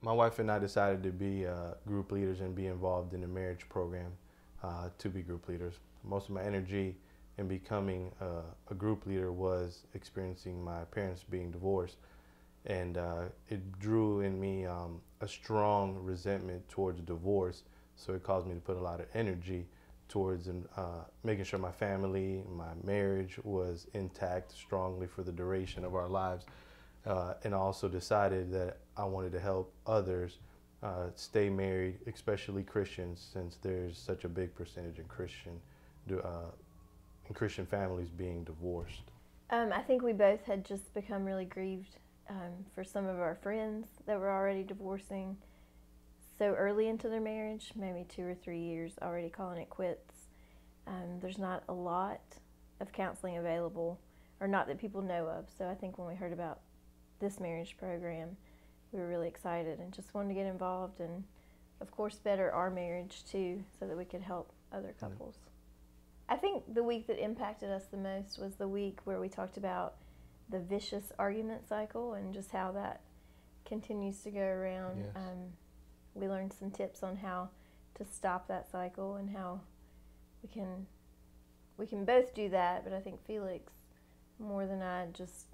My wife and I decided to be group leaders and be involved in the marriage program to be group leaders. Most of my energy in becoming a group leader was experiencing my parents being divorced, and it drew in me a strong resentment towards divorce. So it caused me to put a lot of energy towards making sure my family, my marriage was intact strongly for the duration of our lives. And I also decided that I wanted to help others stay married, especially Christians, since there's such a big percentage in Christian families being divorced. I think we both had just become really grieved for some of our friends that were already divorcing so early into their marriage, maybe 2 or 3 years, already calling it quits. There's not a lot of counseling available, or not that people know of. So I think when we heard about this marriage program, we were really excited and just wanted to get involved and, of course, better our marriage too, so that we could help other couples. I think the week that impacted us the most was the week where we talked about the vicious argument cycle and just how that continues to go around. Yes. We learned some tips on how to stop that cycle and how we can both do that, but I think Felix, more than I, just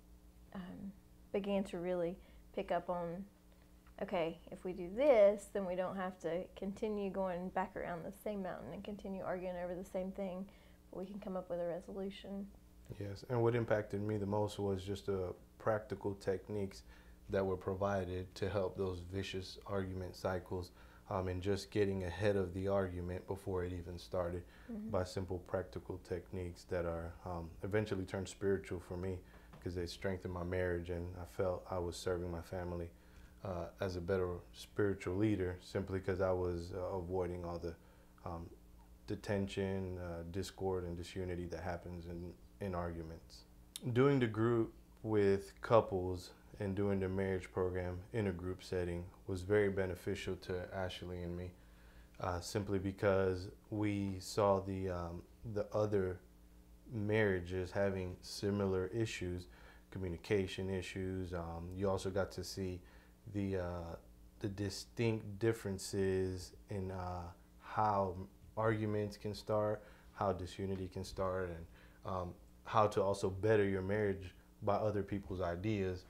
began to really pick up on, okay, if we do this, then we don't have to continue going back around the same mountain and continue arguing over the same thing, but we can come up with a resolution. Yes, and what impacted me the most was just the practical techniques that were provided to help those vicious argument cycles, and just getting ahead of the argument before it even started by simple practical techniques that are eventually turned spiritual for me, because they strengthened my marriage, and I felt I was serving my family as a better spiritual leader simply because I was avoiding all the tension, discord, and disunity that happens in arguments. Doing the group with couples and doing the marriage program in a group setting was very beneficial to Ashley and me, simply because we saw the other marriages having similar issues, communication issues. You also got to see the distinct differences in how arguments can start, how disunity can start, and how to also better your marriage by other people's ideas,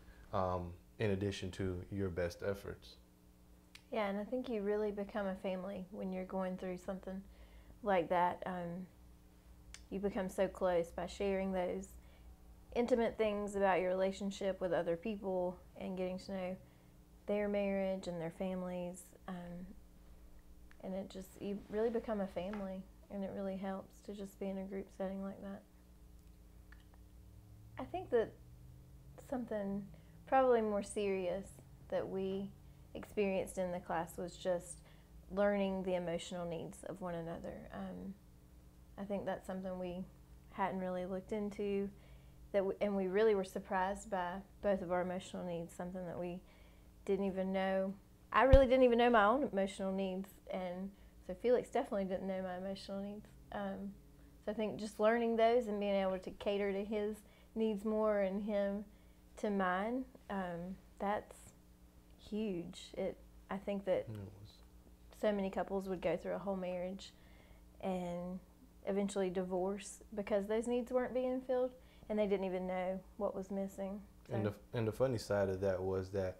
in addition to your best efforts. Yeah, and I think you really become a family when you're going through something like that. You become so close by sharing those intimate things about your relationship with other people and getting to know their marriage and their families. And you really become a family, and it really helps to just be in a group setting like that. I think that something probably more serious that we experienced in the class was just learning the emotional needs of one another. I think that's something we hadn't really looked into, and we really were surprised by both of our emotional needs, something that we didn't even know. I really didn't even know my own emotional needs, and so Felix definitely didn't know my emotional needs. So I think just learning those and being able to cater to his needs more and him to mine, that's huge. I think that so many couples would go through a whole marriage and eventually divorce because those needs weren't being filled and they didn't even know what was missing. So. And the funny side of that was that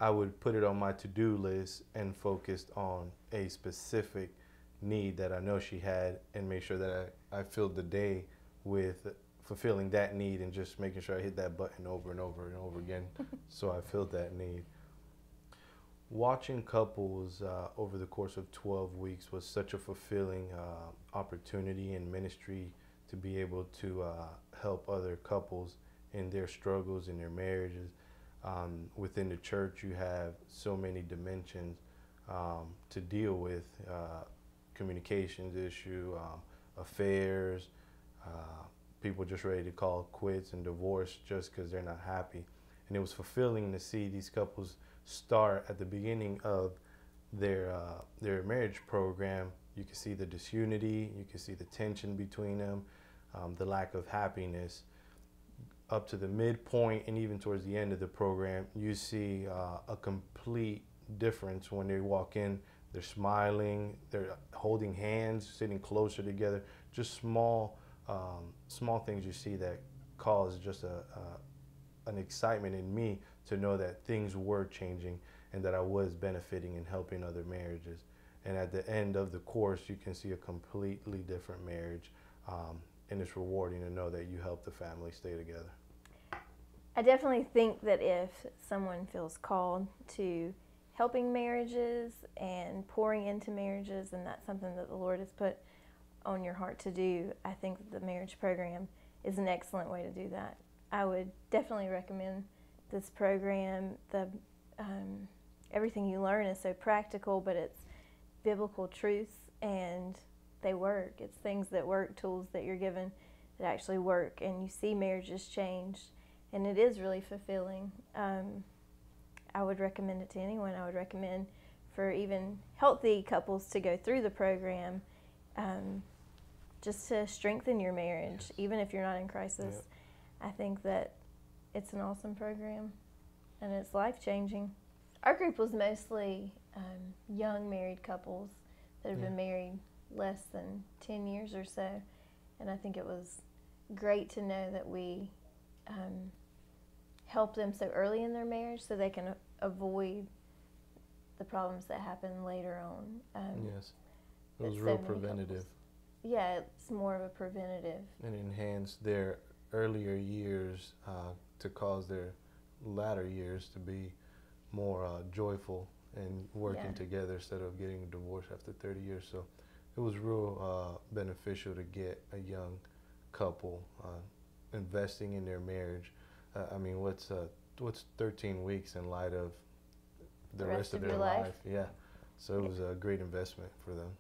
I would put it on my to-do list and focused on a specific need that I know she had and make sure that I filled the day with fulfilling that need and just making sure I hit that button over and over and over again so I filled that need. Watching couples over the course of 12 weeks was such a fulfilling opportunity in ministry to be able to help other couples in their struggles, in their marriages. Within the church, you have so many dimensions to deal with, communications issue, affairs, people just ready to call quits and divorce just because they're not happy. And it was fulfilling to see these couples start at the beginning of their marriage program. You can see the disunity, you can see the tension between them, the lack of happiness. Up to the midpoint and even towards the end of the program, you see a complete difference when they walk in. They're smiling, they're holding hands, sitting closer together. Just small things you see that cause just an excitement in me to know that things were changing and that I was benefiting and helping other marriages. And at the end of the course, you can see a completely different marriage, and it's rewarding to know that you helped the family stay together. I definitely think that if someone feels called to helping marriages and pouring into marriages, and that's something that the Lord has put on your heart to do, I think that the marriage program is an excellent way to do that. I would definitely recommend this program. Everything you learn is so practical, but it's biblical truths, and they work. It's things that work, tools that you're given that actually work, and you see marriages change, and it is really fulfilling. I would recommend it to anyone. I would recommend for even healthy couples to go through the program, just to strengthen your marriage, yes, even if you're not in crisis. Yep. I think that it's an awesome program, and it's life-changing. Our group was mostly young married couples that have been married less than 10 years or so, and I think it was great to know that we help them so early in their marriage so they can avoid the problems that happen later on. Yes, it was real preventative. Yeah, it's more of a preventative. And enhance their earlier years to cause their latter years to be more joyful and working together instead of getting a divorce after 30 years. So it was real beneficial to get a young couple investing in their marriage. I mean, what's 13 weeks in light of the rest of their life? Yeah. So it was a great investment for them.